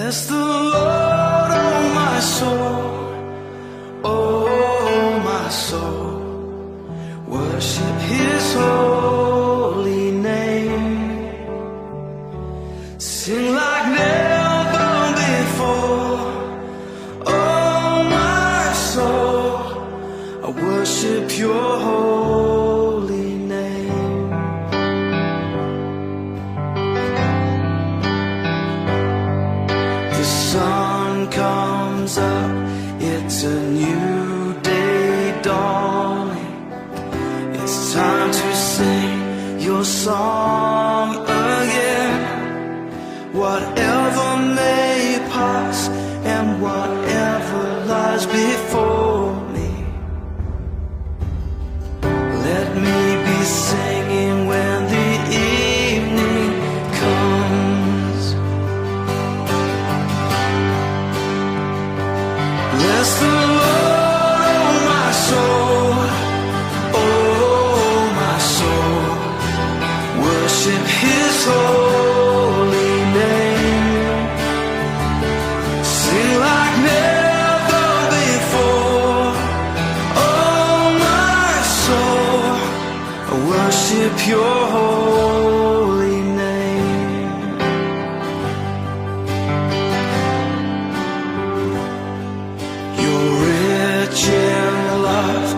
Bless the Lord, oh my soul, oh my soul. Worship His holy name. Sing like never before, oh my soul. I worship Your holy name. The sun comes up, it's a new day dawning. It's time to sing Your song again. Whatever may pass and whatever lies before me, let me be singing when the evening comes. Bless the Lord, oh my soul, oh my soul. Worship His holy name. Sing like never before, oh my soul. I worship Your holy name. You're rich in love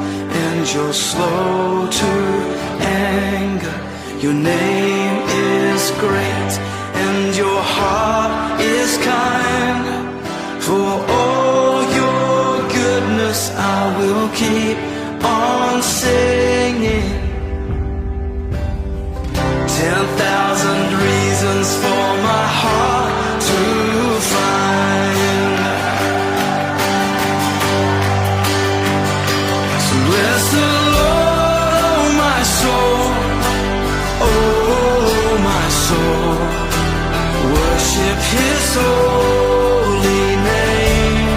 and You're slow to anger. Your name is great and Your heart is kind. For all Your goodness I will keep on singing. 10,000 reasons for my heart to find. So bless the Lord, oh my soul, oh my soul. Worship His holy name.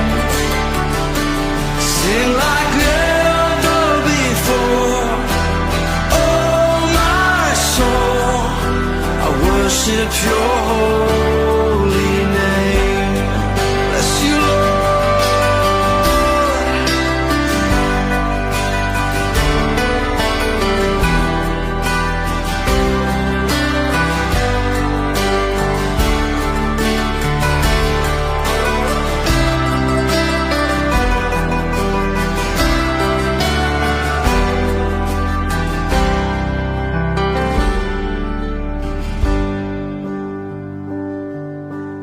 Sing like never before, oh my soul. I worship Your holy name. Bless You, Lord.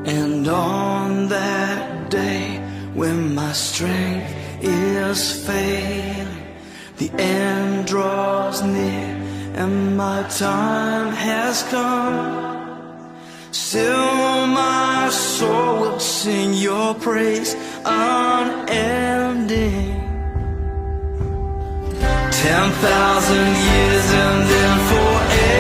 And on that day when my strength is failing, the end draws near and my time has come, still my soul will sing Your praise unending. 10,000 years and then forevermore.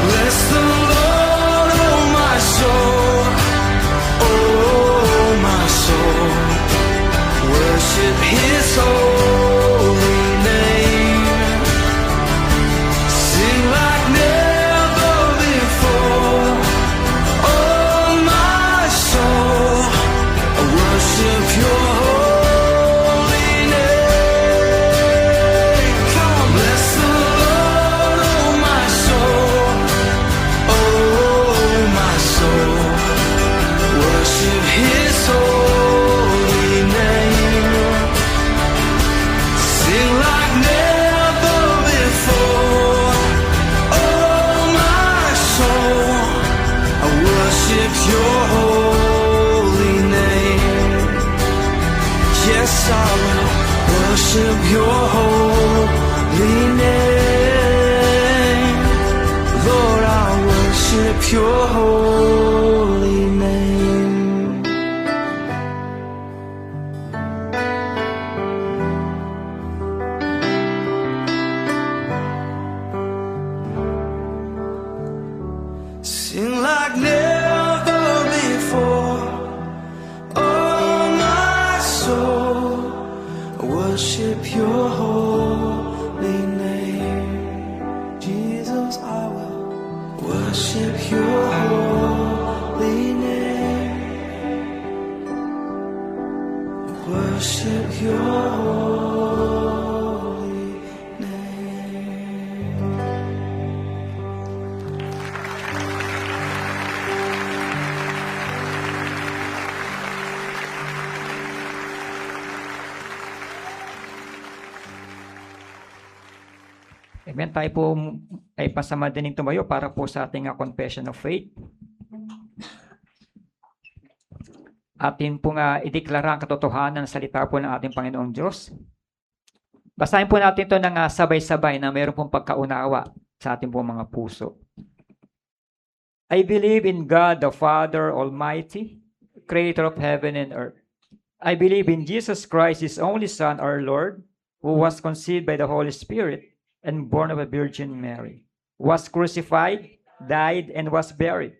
Bless the Lord, oh my soul, oh my soul. Worship His holy name. Sing like never before, oh my soul. I worship Your holy name. Come on, bless the Lord, oh my soul, oh my soul. Worship His holy name. Sing like never before, oh my soul. I worship Your holy name. Yes, I will worship Your holy name. Lord, I worship Your holy name. Sing like never before, oh my soul. I worship Your holy name, Jesus. worship your holy name. Worship your holy name. Amen. Tayo po ay pasama din tumayo para po sa ating confession of faith. Atin pong ideklara ang katotohanan ng salita po ng ating Panginoong Diyos. Basahin po natin ito ng sabay-sabay na mayroon pong pagkaunawa sa ating pong mga puso. I believe in God the Father Almighty, Creator of heaven and earth. I believe in Jesus Christ, His only Son, our Lord, who was conceived by the Holy Spirit and born of a Virgin Mary, was crucified, died, and was buried.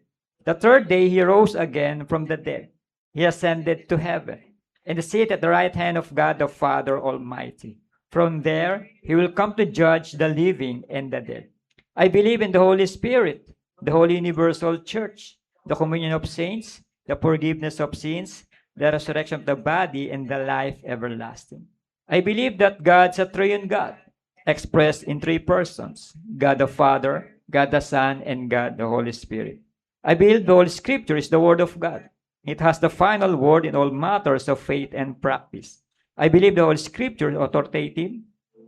The third day He rose again from the dead. He ascended to heaven, and is seated at the right hand of God the Father Almighty. From there, He will come to judge the living and the dead. I believe in the Holy Spirit, the Holy Universal Church, the communion of saints, the forgiveness of sins, the resurrection of the body, and the life everlasting. I believe that God's a triune God, expressed in three persons, God the Father, God the Son, and God the Holy Spirit. I believe the Holy Scripture is the Word of God. It has the final word in all matters of faith and practice. I believe the Holy Scripture is authoritative,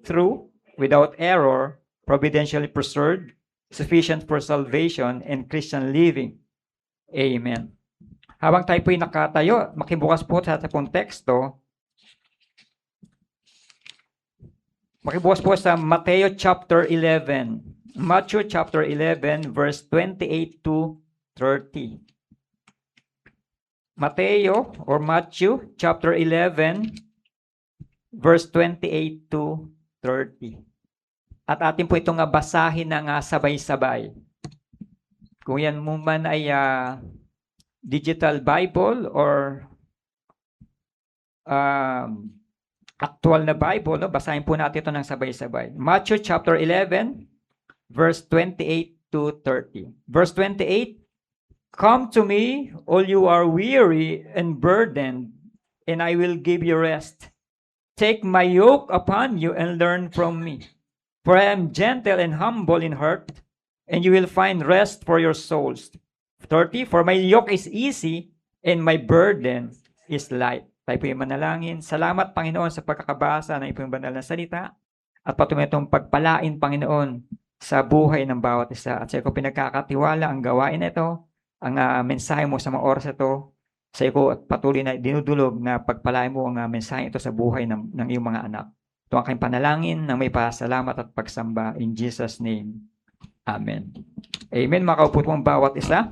true, without error, providentially preserved, sufficient for salvation and Christian living. Amen. Habang tayo po'y nakatayo, makibukas po sa ating teksto. Makibukas po sa Mateo chapter 11. Matthew chapter 11 verse 28 to 30. Mateo or Matthew chapter 11 verse 28 to 30. At atin po itong basahin ng sabay-sabay. Kung yan mo man ay digital Bible or actual na Bible, no? Basahin po natin ito ng sabay-sabay. Matthew chapter 11 verse 28 to 30. Verse 28, "Come to me, all you are weary and burdened, and I will give you rest. Take my yoke upon you and learn from me. For I am gentle and humble in heart, and you will find rest for your souls." 30, "For my yoke is easy and my burden is light." Tayo po yung manalangin. Salamat, Panginoon, sa pagkakabasa ng iyong banal na salita at patuloy itong pagpalain, Panginoon, sa buhay ng bawat isa. At sa iyo ko pinagkakatiwala ang gawain na ito, ang mensahe mo sa mga oras ito, sa iyo ko patuloy na dinudulog na pagpalain mo ang mensahe ito sa buhay ng iyong mga anak. Ito ang aking panalangin ng may pasalamat at pagsamba. In Jesus' name, Amen. Amen. Makaupo po ang bawat isa.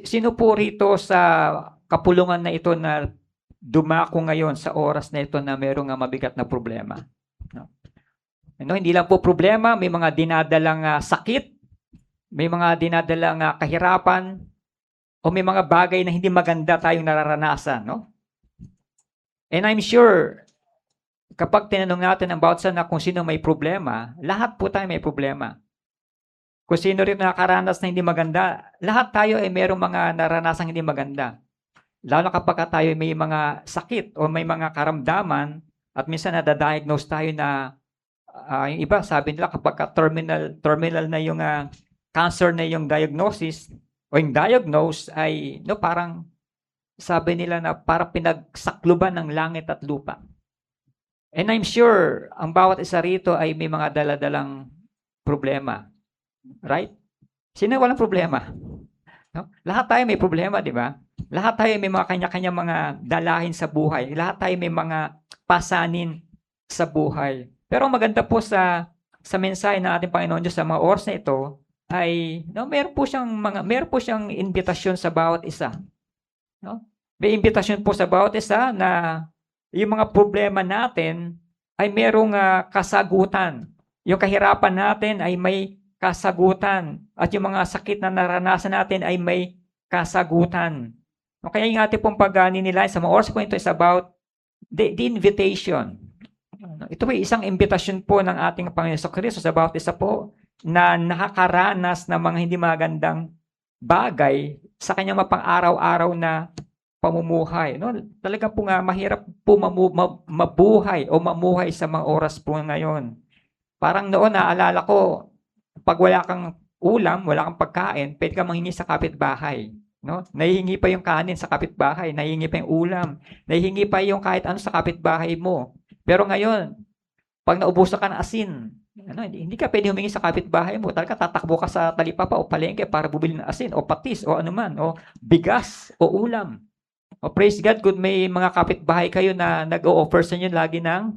Sino po rito sa kapulungan na ito na dumako ngayon sa oras na ito na mayroong mabigat na problema? No, hindi lang po problema, may mga dinadalang sakit, may mga dinadalang kahirapan, o may mga bagay na hindi maganda tayong nararanasan, no? And I'm sure, kapag tinanong natin about kung sino may problema, lahat po tayo may problema. Kung sino rin nakaranas na hindi maganda, lahat tayo ay mayroong mga naranasang hindi maganda. Lalo kapag tayo may mga sakit o may mga karamdaman at minsan nadadiagnose tayo na yung iba sabi nila kapag terminal na yung cancer na yung diagnosis o yung diagnose ay parang sabi nila na parang pinagsakluban ng langit at lupa. And I'm sure ang bawat isa rito ay may mga daladalang problema. Right? Sino walang problema? No? Lahat tayo may problema, di ba? Lahat tayo may mga kanya-kanya mga dalahin sa buhay. Lahat tayo may mga pasanin sa buhay. Pero maganda po sa mensahe ng ating Panginoon Diyos sa mga oras na ito ay meron po siyang invitasyon sa bawat isa. No? May invitasyon po sa bawat isa na yung mga problema natin ay merong kasagutan. Yung kahirapan natin ay may kasagutan. At yung mga sakit na naranasan natin ay may kasagutan. Kaya yung ating pong pag-nilay sa mga oras po ito is about the invitation. ito po isang imbitasyon po ng ating Panginoon Jesucristo sa bawat isa po na nakakaranas ng mga hindi magandang bagay sa kanyang mapang-araw-araw na pamumuhay. No? Talaga po nga mahirap po mabuhay o mamuhay sa mga oras po ngayon. Parang noon naalala ko, pag wala kang ulam, wala kang pagkain, pwede kang manghingi sa kapitbahay. No? Nahihingi pa yung kanin sa kapitbahay, nahihingi pa yung ulam, nahihingi pa yung kahit ano sa kapitbahay mo. Pero ngayon, pag naubusan ka ng asin, hindi ka pwede humingi sa kapitbahay mo. Talaga tatakbo ka sa talipapa o palengke para bumili ng asin o patis o anuman o bigas o ulam. O praise God kung may mga kapitbahay kayo na nag-o-offer sa inyo lagi ng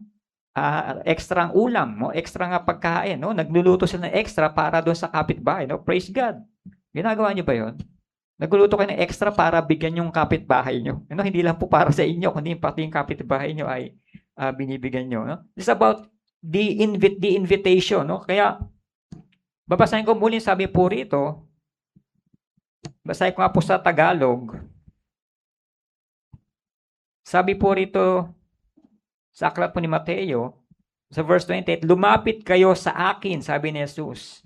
extra ulam, no? Extra nga pagkain, no? Nagluluto sila ng extra para doon sa kapitbahay, no? Praise God. Ginagawa niyo ba 'yon? Nagluluto kayo ng extra para bigyan yung kapitbahay niyo. No? Hindi lang po para sa inyo, kundi pati yung kapitbahay niyo ay binibigyan niyo, no? It's about the invitation, no? Kaya babasahin ko muli sabi po rito. Basahin ko nga po sa Tagalog. Sabi po rito sa aklat po ni Mateo, sa verse 28, lumapit kayo sa akin, sabi ni Jesus.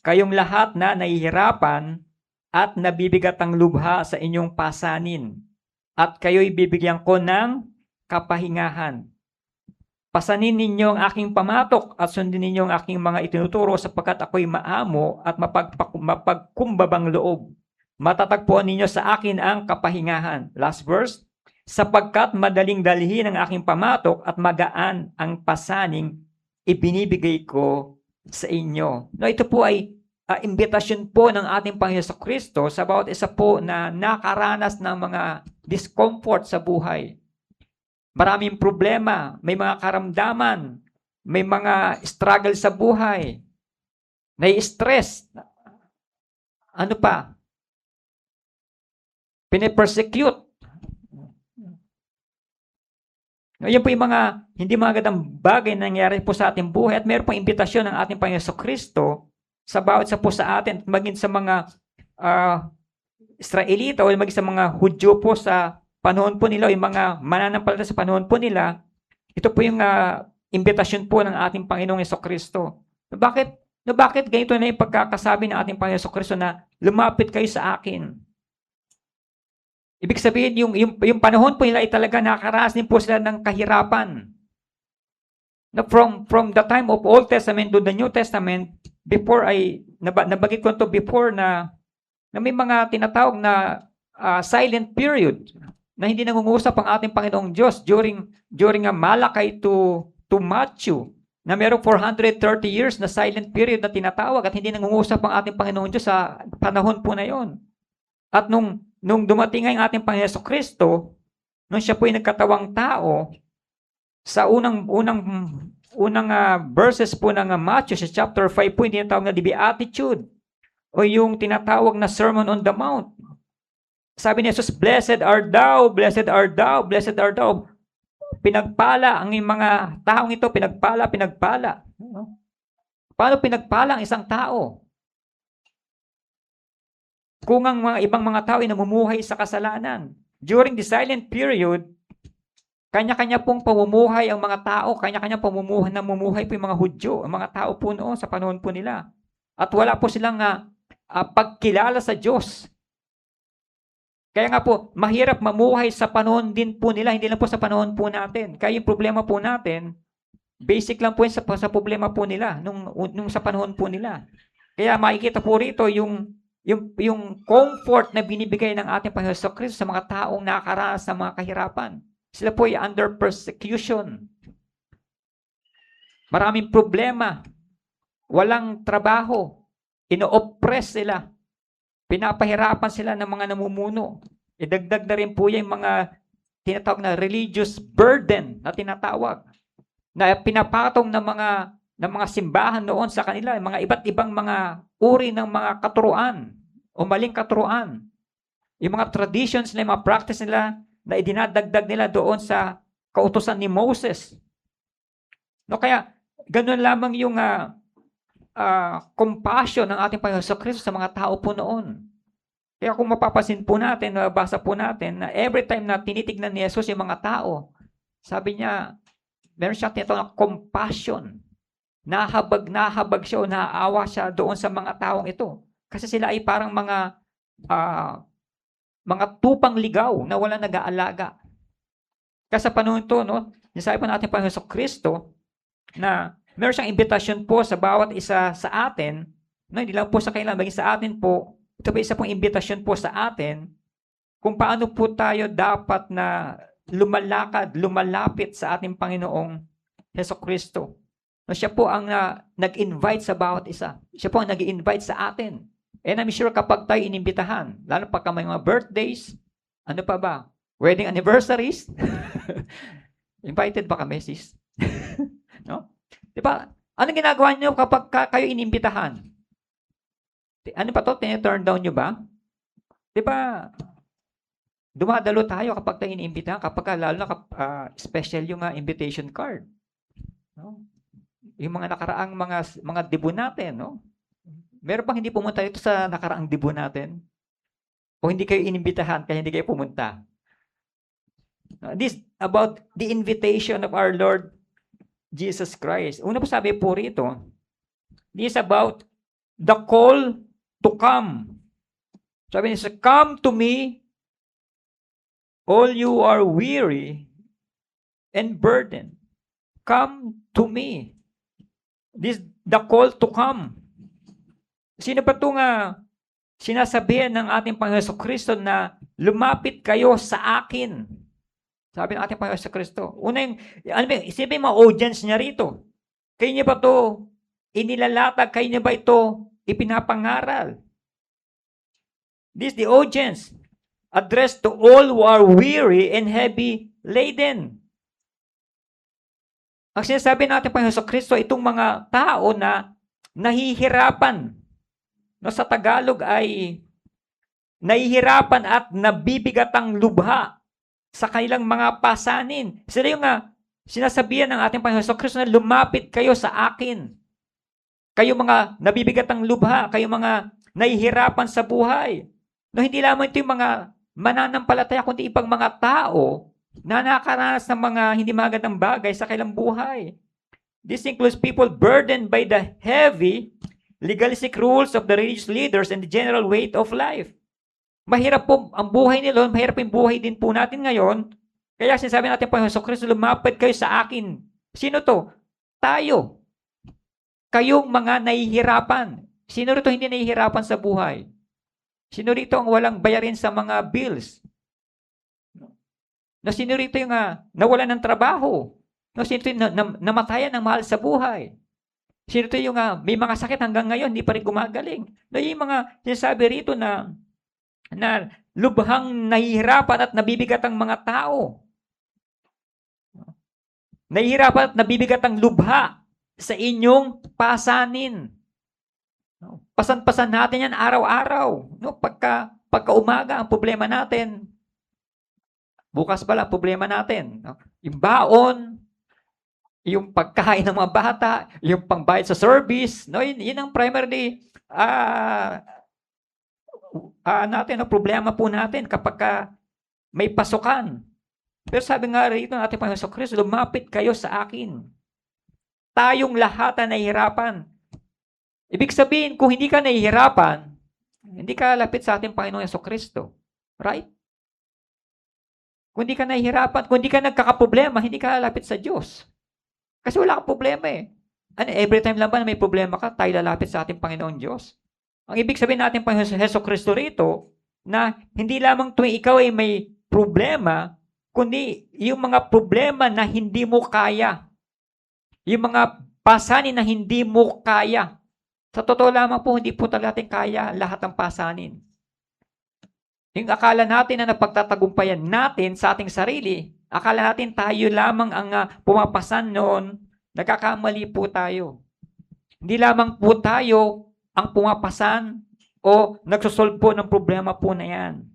Kayong lahat na nahihirapan at nabibigat ang lubha sa inyong pasanin, at kayo'y bibigyan ko ng kapahingahan. Pasanin ninyo ang aking pamatok at sundin ninyo ang aking mga itinuturo sapagkat ako'y maamo at mapagkumbabang loob. Matatagpuan ninyo sa akin ang kapahingahan. Last verse. Sapagkat madaling dalhin ang aking pamatok at magaan ang pasaning ibinibigay ko sa inyo. No, ito po ay imbitasyon po ng ating Panginoon Jesucristo sa bawat isa po na nakaranas ng mga discomfort sa buhay. Maraming problema, may mga karamdaman, may mga struggle sa buhay, nai-stress. Ano pa? Pinipersecute. Yan po yung mga hindi magandang bagay na nangyari po sa ating buhay at meron pong imbitasyon ng ating Panginoon Jesucristo sa bawat isa po sa atin at maging sa mga Israelita o maging sa mga Hudyo po sa panahon po nila o yung mga mananampalataya sa panahon po nila. Ito po yung imbitasyon po ng ating Panginoong Jesucristo. Bakit ganito na yung pagkakasabi ng ating Panginoong Jesucristo na lumapit kayo sa akin? Ibig sabihin, yung panahon po nila ay talaga nakaranas din po sila ng kahirapan. From the time of Old Testament to the New Testament, before nabagit ko ito before na may mga tinatawag na silent period na hindi nangungusap ang ating Panginoong Diyos during Malakay to Matthew, na merong 430 years na silent period na tinatawag at hindi nangungusap ang ating Panginoong Diyos sa panahon po na yon. At nung dumating ang ating Panginoon Jesucristo, nung siya po ay nagkatawang tao, sa unang verses po ng Matthew, sa chapter 5 po, yung tinatawag na the Beatitude, o yung tinatawag na Sermon on the Mount. Sabi ni Jesus, blessed art thou, blessed art thou, blessed art thou. Pinagpala ang mga taong ito, pinagpala. Paano pinagpala ang isang tao? Kung ang mga ibang mga tao ay namumuhay sa kasalanan. During the silent period, kanya-kanya pong pamumuhay ang mga tao, kanya-kanya namumuhay po yung mga Hudyo, ang mga tao po noon sa panahon po nila. At wala po silang pagkilala sa Diyos. Kaya nga po, mahirap mamuhay sa panahon din po nila, hindi lang po sa panahon po natin. Kaya yung problema po natin, basic lang po yun sa problema po nila, nung sa panahon po nila. Kaya makikita po rito yung comfort na binibigay ng ating Panginoon Jesucristo sa mga taong nakakaranas ng mga kahirapan. Sila po ay under persecution. Maraming problema. Walang trabaho. Ino-oppress sila. Pinapahirapan sila ng mga namumuno. Idagdag na rin po yung mga tinatawag na religious burden na tinatawag. Na pinapatong ng mga simbahan noon sa kanila, mga iba't ibang mga uri ng mga katuruan o maling katuruan. Yung mga traditions nila, mga practice nila na idinadagdag nila doon sa kautusan ni Moses. No, kaya ganoon lamang yung compassion ng ating Panginoon Jesucristo sa mga tao po noon. Kaya kung mapapansin po natin, mabasa po natin na every time na tinitignan ni Jesus yung mga tao, sabi niya, meron siyang tinatawag na compassion. Nahabag siya o naaawa siya doon sa mga taong ito. Kasi sila ay parang mga tupang ligaw na walang nag-aalaga. Kasi sa panahon ito, no, nasabi pa natin Panginoon Kristo na meron siyang imbitasyon po sa bawat isa sa atin, no, hindi lang po sa kanila, maging sa atin po, ito pa isa pong imbitasyon po sa atin, kung paano po tayo dapat na lumalapit sa ating Panginoong Kristo. No, siya po ang nag-invite sa bawat isa. Siya po ang nag-invite sa atin. And I'm sure kapag tayo inimbitahan, lalo pagka may mga birthdays, ano pa ba? Wedding anniversaries? Invited ba kami, sis? No? Di ba? Ano ginagawa niyo kapag kayo inimbitahan? Ano pa to? Tine-turn down niyo ba? Di ba? Dumadalo tayo kapag tayo inimbitahan, kapag lalo na special yung invitation card. No? Yung mga nakaraang mga debut natin, no? Meron bang hindi pumunta dito sa nakaraang debut natin? O hindi kayo inimbitahan kaya hindi kayo pumunta? This about the invitation of our Lord Jesus Christ. Una po sabi po rito, this is about the call to come. Sabi niya, come to me, all you are weary and burdened. Come to me. This the call to come. Sino pa ito sinasabihan ng ating Panginoon Kristo na lumapit kayo sa akin? Sabi ng ating Panginoon Kristo. Una isipin mga audience niya rito. Kayo niya ba ito inilalatag? Kayo niya ba ito ipinapangaral? This the audience addressed to all who are weary and heavy laden. Ang sinasabi natin Panginoon Kristo, itong mga tao na nahihirapan. No, sa Tagalog ay nahihirapan at nabibigatang lubha sa kanilang mga pasanin. Sila yung sinasabihan ng ating Panginoon Kristo na lumapit kayo sa akin. Kayo mga nabibigatang lubha, kayo mga nahihirapan sa buhay. No, hindi lamang ito yung mga mananampalataya, kundi ibang mga tao na nakaranas ng mga hindi magandang bagay sa kanilang buhay. This includes people burdened by the heavy legalistic rules of the religious leaders and the general weight of life. Mahirap po ang buhay nila, mahirap yung buhay din po natin ngayon. Kaya sinasabi natin, Panginoon Kristo, lumapit kayo sa akin. Sino to? Tayo. Kayong mga nahihirapan. Sino rito hindi nahihirapan sa buhay? Sino rito ang walang bayarin sa mga bills? Sino rito yung nawalan ng trabaho? Sino rito yung namatayan ng mahal sa buhay? Sino ito yung may mga sakit hanggang ngayon, hindi pa rin gumagaling. Yung mga sinasabi rito na lubhang nahihirapan at nabibigat ang mga tao. Nahihirapan at nabibigat ang lubha sa inyong pasanin. Pasan-pasan natin yan araw-araw. Pagka umaga, ang problema natin, bukas pala, problema natin. Yung baon, yung pagkain ng mga bata, yung pangbayad sa service, yun ang primarily natin, problema po natin kapag may pasukan. Pero sabi nga rito ng ating Panginoon Kristo, lumapit kayo sa akin. Tayong lahat na nahihirapan. Ibig sabihin, kung hindi ka nahihirapan, hindi ka lapit sa ating Panginoon Kristo. Right? Kung hindi ka nahihirapan, kung hindi ka nagkakaproblema, hindi ka lapit sa Diyos. Kasi wala kang problema eh. Every time lang ba na may problema ka, tayo lalapit sa ating Panginoon Diyos? Ang ibig sabihin natin Panginoon Heso Kristo rito, na hindi lamang tuwing ikaw ay may problema, kundi yung mga problema na hindi mo kaya. Yung mga pasanin na hindi mo kaya. Sa totoo lamang po, hindi po talaga natin kaya lahat ng pasanin. Yung akala natin na napagtatagumpayan natin sa ating sarili, akala natin tayo lamang ang pumapasan noon, nagkakamali po tayo. Hindi lamang po tayo ang pumapasan o nagsosolve po ng problema po na yan.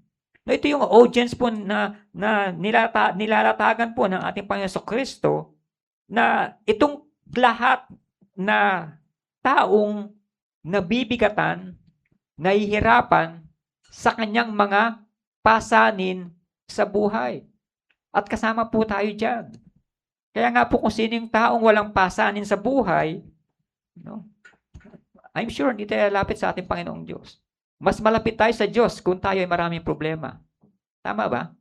Ito yung audience po na nilalatagan po ng ating Panginoon Kristo na itong lahat na taong nabibigatan, nahihirapan sa kanyang mga pasanin sa buhay. At kasama po tayo dyan. Kaya nga po kung sino yung taong walang pasanin sa buhay, no, I'm sure hindi tayo lapit sa ating Panginoong Diyos. Mas malapit tayo sa Diyos kung tayo ay maraming problema. Tama ba?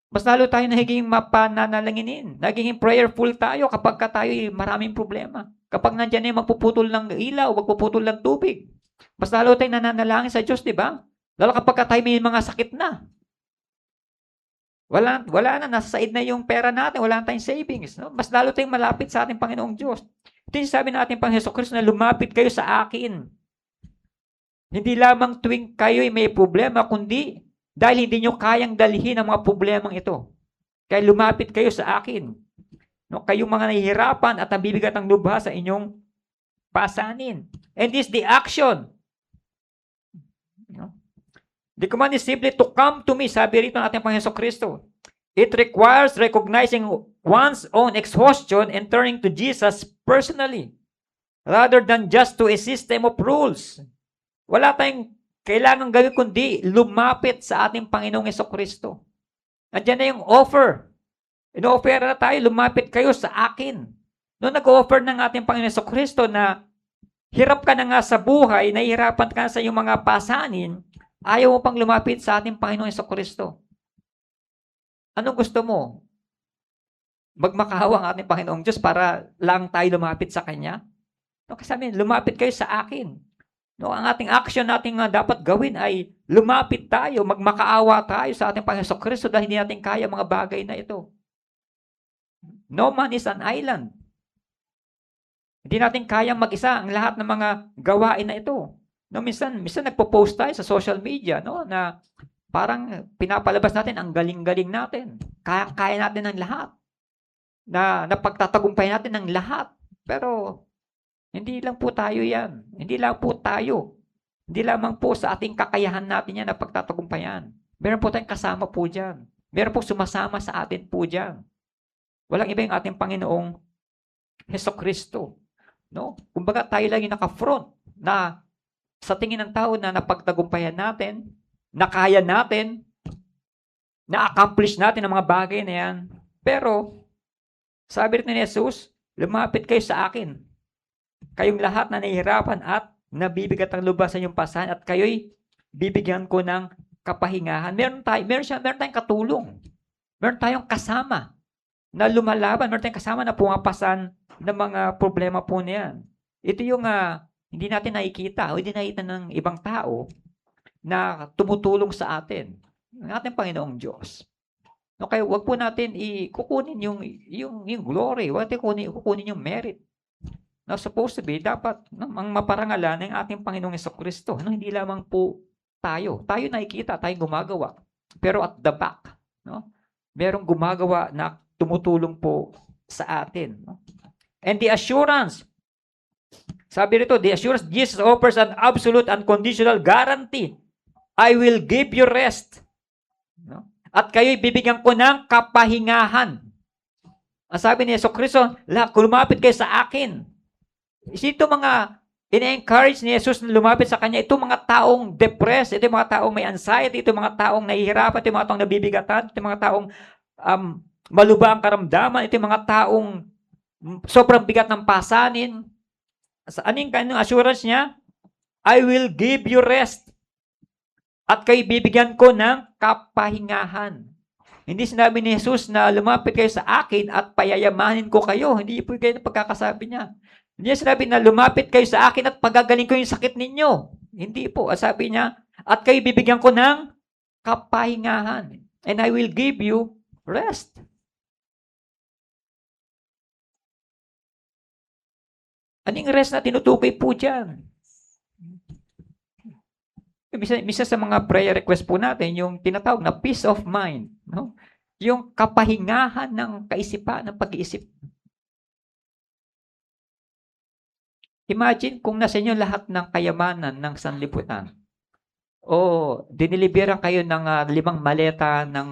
Mas lalo tayo nagiging mapananalanginin. Nagiging prayerful tayo kapag tayo ay maraming problema. Kapag nandiyan na yung magpuputol ng ilaw, magpuputol ng tubig. Mas lalo tayong nananalangin sa Diyos, di ba? Lalo kapag tayo may mga sakit na. Wala na, nasa said na yung pera natin, wala na tayong savings. No? Mas lalo tayong malapit sa ating Panginoong Diyos. Ito yung sabi natin Panginoon Jesucristo na lumapit kayo sa akin. Hindi lamang tuwing kayo ay may problema, kundi dahil hindi nyo kayang dalhin ang mga problemang ito. Kaya lumapit kayo sa akin. No? Kayong mga nahihirapan at nabibigat ang lubha sa inyong pasanin. And this is the action. No? The command is simply to come to me, sabi rito ng ating Panginoon Jesucristo. It requires recognizing one's own exhaustion and turning to Jesus personally, rather than just to a system of rules. Wala tayong kailangan gawin kundi lumapit sa ating Panginoong Jesucristo. Andiyan na yung offer. In-offer na tayo, lumapit kayo sa akin. Noong nag-offer ng ating Panginoong Jesucristo na hirap ka na nga sa buhay, nahihirapan ka sa iyong mga pasanin, ayaw mo pang lumapit sa ating Panginoong Jesucristo. Anong gusto mo? Magmakaawa ang ating Panginoong Diyos para lang tayo lumapit sa Kanya? No, kasi sabi, lumapit kayo sa akin. No, ang ating action natin nga dapat gawin ay lumapit tayo, magmakaawa tayo sa ating Panginoong Jesucristo dahil hindi natin kaya mga bagay na ito. No man is an island. Hindi natin kayang mag-isa ang lahat ng mga gawain na ito. No, minsan nagpo-post tayo sa social media, no, na parang pinapalabas natin ang galing-galing natin. Kaya natin ng lahat. Na napagtatagumpay natin ng lahat. Pero hindi lang po tayo yan. Hindi lang po tayo. Hindi lamang po sa ating kakayahan natin yan na pagtatagumpayan. Meron po tayong kasama po dyan. Meron po sumasama sa atin po dyan. Walang iba yung ating Panginoong Jesucristo. No? Kumbaga tayo lang yung naka-front na sa tingin ng tao na napagtagumpayan natin, nakaya natin, na-accomplish natin ang mga bagay na yan. Pero, sabi rin ni Jesus, lumapit kayo sa akin. Kayong lahat na nahihirapan at nabibigat ang lubha sa inyong pasahan at kayo'y bibigyan ko ng kapahingahan. Meron tayong katulong. Meron tayong kasama na lumalaban. Meron tayong kasama na pumapasan ng mga problema po niyan. Ito yung hindi natin nakikita o hindi nakita ng ibang tao na tumutulong sa atin. Ang ating Panginoong Diyos. No, kaya wag po natin kukunin yung glory. Wag natin kukunin yung merit. Now, supposed to be, dapat ang maparangalan ng ating Panginoong Jesucristo. No, hindi lamang po tayo. Tayo nakikita, tayong gumagawa. Pero at the back, no, merong gumagawa na tumutulong po sa atin. No? And the assurance, sabi rito, the assurance, Jesus offers an absolute unconditional guarantee. I will give you rest. No? At kayo'y bibigyan ko ng kapahingahan. Ang sabi ni Jesucristo, kung lumapit kayo sa akin, ito mga ina-encourage ni Jesus na lumapit sa Kanya, ito mga taong depressed, ito mga taong may anxiety, ito mga taong nahihirapan, ito mga taong nabibigatan, ito mga taong malubha ang karamdaman, ito mga taong sobrang bigat ng pasanin. Anong assurance niya? I will give you rest. At kayo bibigyan ko ng kapahingahan. Hindi sinabi ni Jesus na lumapit kayo sa akin at payayamanin ko kayo. Hindi po kayo na pagkakasabi niya. Hindi niya sinabi na lumapit kayo sa akin at pagagaling ko yung sakit ninyo. Hindi po. At sabi niya, at kayo bibigyan ko ng kapahingahan. And I will give you rest. Anong rest na tinutukoy po dyan? Misa sa mga prayer request po natin, yung tinatawag na peace of mind. No? Yung kapahingahan ng kaisipan, ng pag-iisip. Imagine kung nasa inyo lahat ng kayamanan ng sanlibutan. O diniliberan kayo ng 5 maleta ng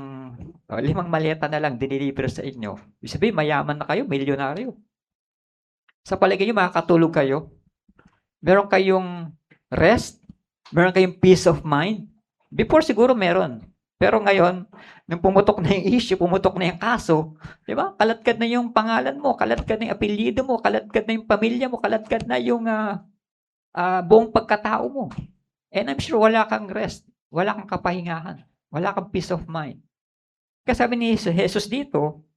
5 maleta na lang diniliber sa inyo. Ibig sabihin, mayaman na kayo, milyonaryo. Sa palagay nyo, makakatulog kayo. Meron kayong rest. Meron kayong peace of mind. Before siguro meron. Pero ngayon, nung pumutok na yung issue, pumutok na yung kaso, di ba? Kaladkad na yung pangalan mo, kaladkad na yung apelyido mo, kaladkad na yung pamilya mo, kaladkad na yung buong pagkatao mo. And I'm sure wala kang rest, wala kang kapahingahan, wala kang peace of mind. Kasi sabi ni Jesus dito,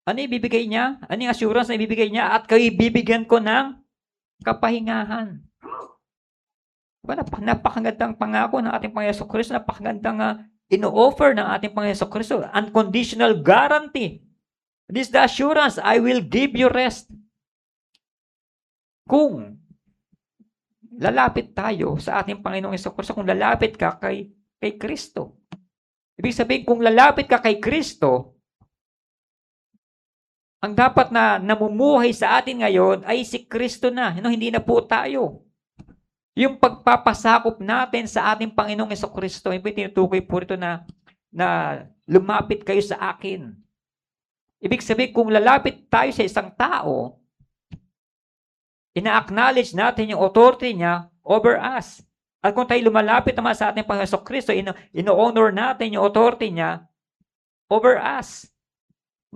ano ibibigay niya? Ano yung assurance na ibibigay niya? At kayo ibibigyan ko ng kapahingahan. Diba, napakagandang pangako ng ating Panginoon Jesucristo, napakagandang ino-offer ng ating Panginoon Jesucristo. Unconditional guarantee. This is the assurance, I will give you rest. Kung lalapit tayo sa ating Panginoong Jesucristo, kung lalapit ka kay Kristo. Ibig sabihin, kung lalapit ka kay Kristo, ang dapat na namumuhay sa atin ngayon ay si Kristo na. Hindi na po tayo. Yung pagpapasakop natin sa ating Panginoong Jesucristo, yung tinutukoy po rito na lumapit kayo sa akin. Ibig sabihin, kung lalapit tayo sa isang tao, ina-acknowledge natin yung authority niya over us. At kung tayo lumalapit naman sa ating Panginoong Jesucristo, ino-honor natin yung authority niya over us.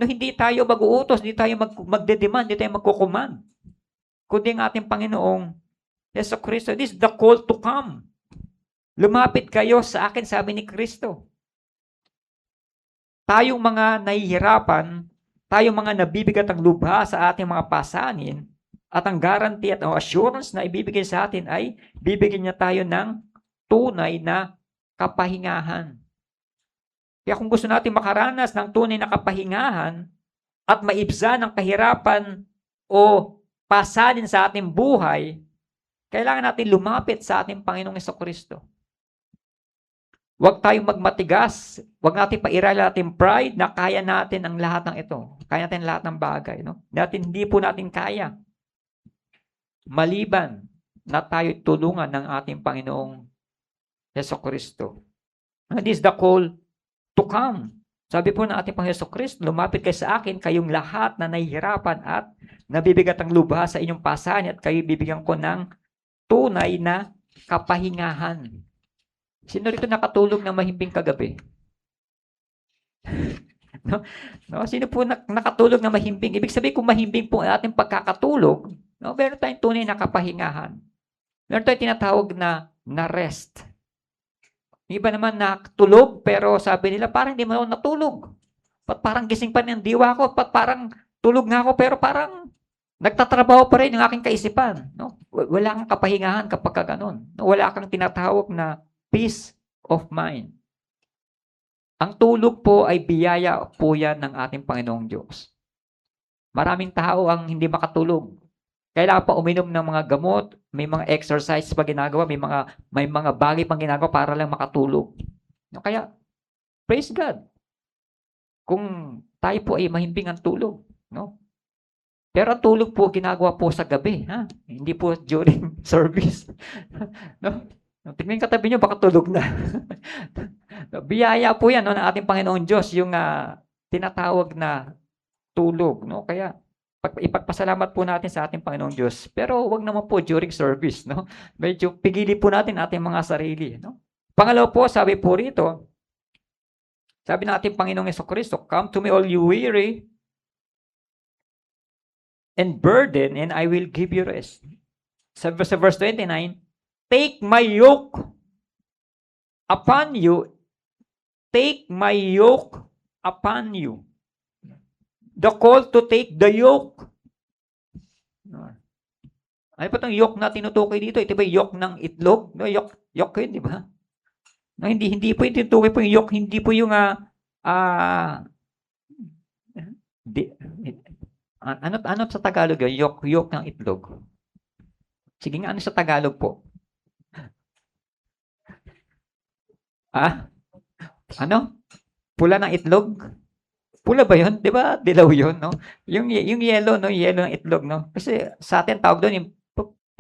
Hindi tayo mag-uutos, hindi tayo magde-demand, hindi tayo magkukuman. Kundi ang ating Panginoong Jesucristo, this is the call to come. Lumapit kayo sa akin, sabi ni Kristo. Tayong mga nahihirapan, tayong mga nabibigat ang lubha sa ating mga pasanin, at ang guarantee at ang assurance na ibibigay sa atin ay bibigyan niya tayo ng tunay na kapahingahan. Kaya kung gusto natin makaranas ng tunay na kapahingahan at maibsan ang kahirapan o pasanin sa ating buhay, kailangan natin lumapit sa ating Panginoong Jesucristo. Huwag tayong magmatigas, huwag natin pairala natin pride na kaya natin ang lahat ng ito. Kaya natin lahat ng bagay. Hindi po natin kaya. Maliban na tayo tulungan ng ating Panginoong Jesucristo. This is the call to come. Sabi po ng ating Panginoon Jesucristo, lumapit kayo sa akin, kayong lahat na nahihirapan at nabibigat ang lubha sa inyong pasanin at kayo bibigyan ko ng tunay na kapahingahan. Sino rito nakatulog ng mahimbing kagabi? Sino po nakatulog ng mahimbing? Ibig sabihin, kung mahimbing po ang ating pagkakatulog, meron tayong tunay na kapahingahan. Meron tayong tinatawag na rest. Iba naman nakatulog, pero sabi nila, parang hindi mo natulog. Parang gising pa ng diwa ko, parang tulog nga ako, pero parang nagtatrabaho pa rin yung aking kaisipan. Wala kang kapahingahan kapag ganun. Wala kang tinatawag na peace of mind. Ang tulog po ay biyaya po yan ng ating Panginoong Diyos. Maraming tao ang hindi makatulog. Kailangan pa uminom ng mga gamot, may mga exercise pa ginagawa, may mga bagay pang ginagawa para lang makatulog. Kaya, praise God. Kung tayo po ay mahimbing ang tulog. Pero ang tulog po ginagawa po sa gabi. Hindi po during service. Tingnan katabi nyo, baka tulog na. Biyaya po yan ng ating Panginoon Diyos, yung tinatawag na tulog. Kaya, ipagpasalamat po natin sa ating Panginoong Diyos. Pero wag naman po during service. Medyo pigili po natin ating mga sarili. Pangalawa po, sabi po rito, sabi ng ating Panginoong Jesucristo, come to me all you weary and burden, and I will give you rest. Sa verse 29, take my yoke upon you. Take my yoke upon you. The call to take the yoke. Ano pa itong yoke na tinutukoy dito? Ito ba yung yoke ng itlog? Yoke yun, di ba? Hindi po yung tinutukoy po yung yoke. Hindi po yung ano sa Tagalog yun? Yoke ng itlog. Sige nga, ano sa Tagalog po? Ano? Pula ng itlog? Pula ba yun? Di ba? Dilaw yun, no? Yung yellow, no? Yellow ng itlog, no? Kasi sa atin, tawag doon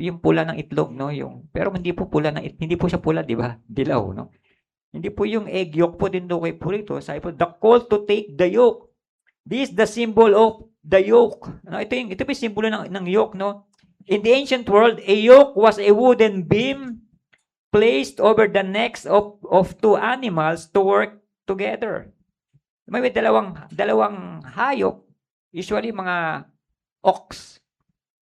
yung pula ng itlog, no? Pero hindi po pula hindi po siya pula, di ba? Dilaw, no? Hindi po yung egg yolk po din doon kay purito. Sabi po, the call to take the yoke. This is the symbol of the yoke. Ito po yung simbolo ng yoke, no? In the ancient world, a yoke was a wooden beam placed over the necks of two animals to work together. May dalawang hayop, usually mga ox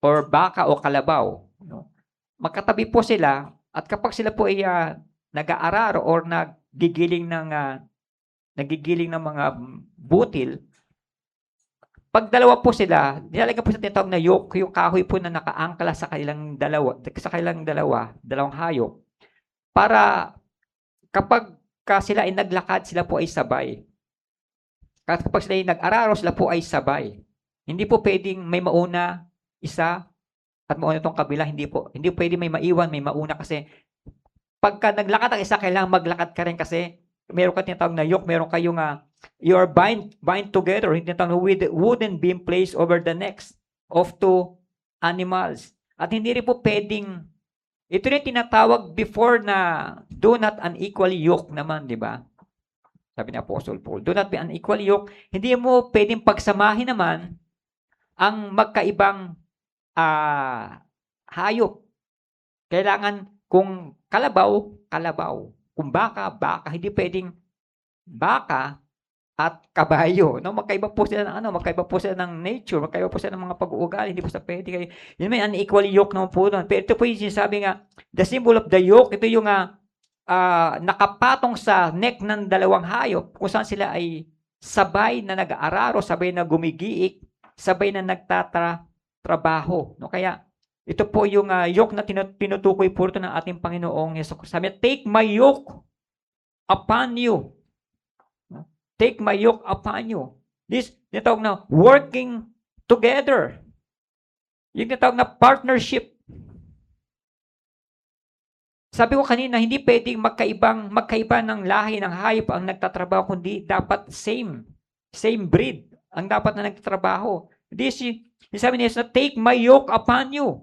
or baka o kalabaw. No? Magkatabi po sila at kapag sila po ay nag-aararo or nagigiling ng mga butil, pag dalawa po sila, nilalagyan po sa tinatawag na yoke, yung kahoy po na nakaangkla sa kanilang dalawang hayop, para kapag sila ay naglakad, sila po ay sabay. Kapag sila ay nag-araro, sila po ay sabay. Hindi po pwedeng may mauna isa at mauna itong kabila, hindi pwedeng may maiwan, may mauna kasi pagka naglakad ang isa, kailangan maglakad ka rin kasi meron ka tinatawag na yoke, meron kayong you are bind together, hindi tinatawag with wooden beam placed over the necks of two animals. At hindi rin po pwedeng, ito rin tinatawag before na do not unequally yoke naman, di ba? Sabi ni Apostle Paul, do not be unequally yoke. Hindi mo pwedeng pagsamahin naman ang magkaibang hayop. Kailangan kung kalabaw, kung baka, hindi pwedeng baka at kabayo, no? Magkaiba po sila ng nature, magkaiba po sila ng mga pag-uugali, hindi po sa pwede kayo. Yun may unequally yoke naman po doon. Pero ito po yung sinasabi nga, the symbol of the yoke, ito yung nakapatong sa neck ng dalawang hayop, kung saan sila ay sabay na nag-aararo, sabay na gumigiik, sabay na nagtatrabaho. No? Kaya, ito po yung yoke na tinutukoy po ito ng ating Panginoong Yesu. Sabi niya, take my yoke upon you. Take my yoke upon you. This, tinatawag na working together. Yung tinatawag na partnership. Sabi ko kanina, hindi pwedeng magkaiba ng lahi ng hayop ang nagtatrabaho, kundi dapat same breed ang dapat na nagtatrabaho. This, sabi niya, take my yoke upon you.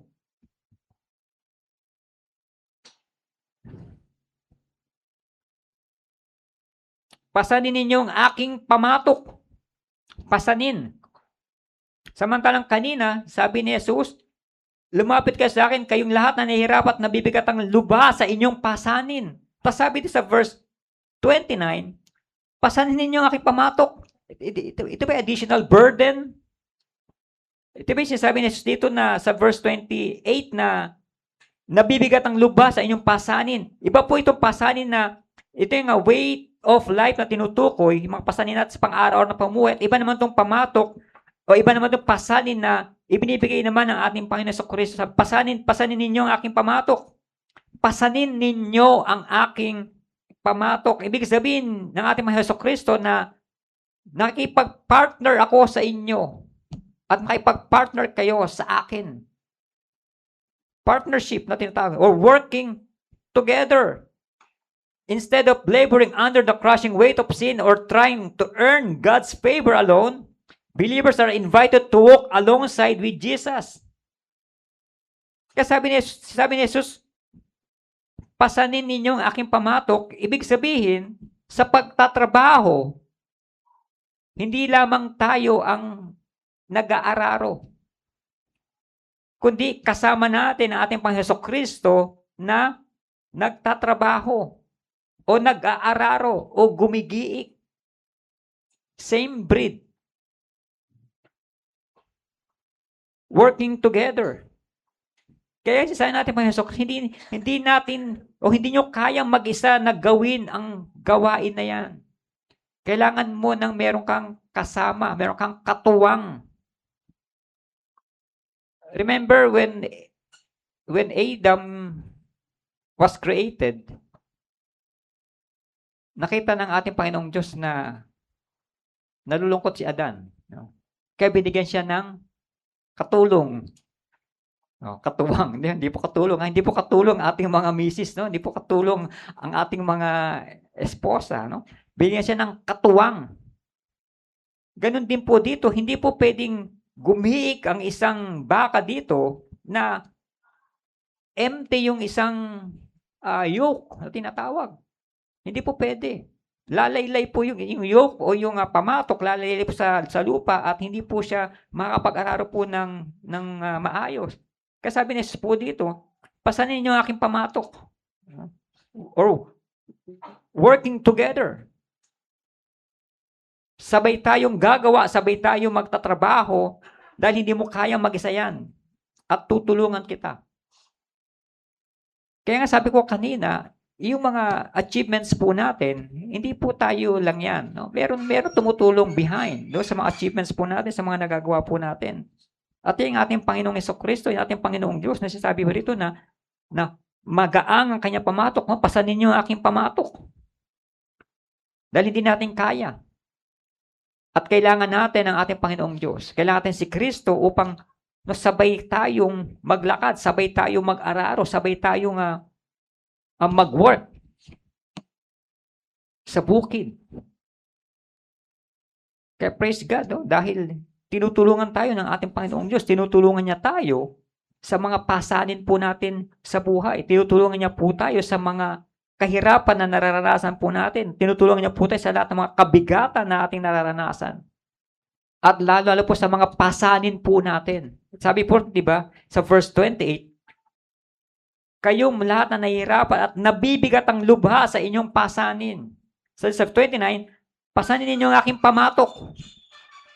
Pasanin ninyo ang aking pamatok. Pasanin. Samantalang kanina, sabi ni Jesus, lumapit ka sa akin, kayong lahat na nahihirap at nabibigat ang luba sa inyong pasanin. Tapos sabi dito sa verse 29, pasanin ninyo ang aking pamatok. Ito ba additional burden? Ito ba yung sinasabi ni Jesus dito na sa verse 28 na nabibigat ang luba sa inyong pasanin. Iba po itong pasanin na ito yung weight of life na tinutukoy, yung mga pasanin natin sa pang-araw na pamuhay. At iba naman itong pamatok o iba naman itong pasanin na ibinibigay naman ng ating Panginoon sa Kristo. Pasanin ninyo ang aking pamatok. Pasanin ninyo ang aking pamatok. Ibig sabihin ng ating Panginoon sa Kristo na nakipag-partner ako sa inyo at makipag-partner kayo sa akin. Partnership na tinatawag or working together. Instead of laboring under the crushing weight of sin or trying to earn God's favor alone, believers are invited to walk alongside with Jesus. Kaya sabi ni Jesus, pasanin ninyo ang aking pamatok, ibig sabihin, sa pagtatrabaho, hindi lamang tayo ang nag-aararo, kundi kasama natin ang ating Panginoon Jesucristo na nagtatrabaho o nag-aararo o gumigiik. Same breed. Working together. Kaya sasabi natin, Panginoon Jesucristo, hindi natin o hindi nyo kayang mag-isa na gawin ang gawain na yan. Kailangan mo ng meron kang kasama, meron kang katuwang. Remember when Adam was created, nakita ng ating Panginoong Diyos na nalulungkot si Adan. No? Kaya binigyan siya ng katulong. No, katuwang. Hindi po katulong. Hindi po katulong ang ating mga misis. No? Hindi po katulong ang ating mga esposa. No? Binigyan siya ng katuwang. Ganon din po dito. Hindi po pwedeng gumiik ang isang baka dito na empty yung isang yoke na tinatawag. Hindi po pwede. Lalaylay po yung yoke o yung pamatok, lalaylay po sa lupa at hindi po siya makakapag-araro po ng maayos. Kaya sabi ni Jesus po dito, pasanin niyo ang aking pamatok. or working together. Sabay tayong gagawa, sabay tayong magtatrabaho dahil hindi mo kayang mag-isa yan. At tutulungan kita. Kaya nga sabi ko kanina, yung mga achievements po natin, hindi po tayo lang yan. No? Meron tumutulong behind sa mga achievements po natin, sa mga nagagawa po natin. At yung ating Panginoong Jesucristo, yung ating Panginoong Diyos, nasasabi ko rito na magaang ang kanyang pamatok. No? Pasanin niyo ang aking pamatok. Dahil hindi natin kaya. At kailangan natin ang ating Panginoong Diyos. Kailangan natin si Kristo upang sabay tayong maglakad, sabay tayong mag-araro, sabay tayong mag-work sa bukid. Kaya praise God, no? Dahil tinutulungan tayo ng ating Panginoong Diyos, tinutulungan niya tayo sa mga pasanin po natin sa buhay. Tinutulungan niya po tayo sa mga kahirapan na nararanasan po natin. Tinutulungan niya po tayo sa lahat ng mga kabigatan na ating nararanasan. At lalo po sa mga pasanin po natin. Sabi po, di ba, sa verse 28, kayong lahat na nahihirapan at nabibigat ang lubha sa inyong pasanin. Sa 29, pasanin ninyo ang aking pamatok.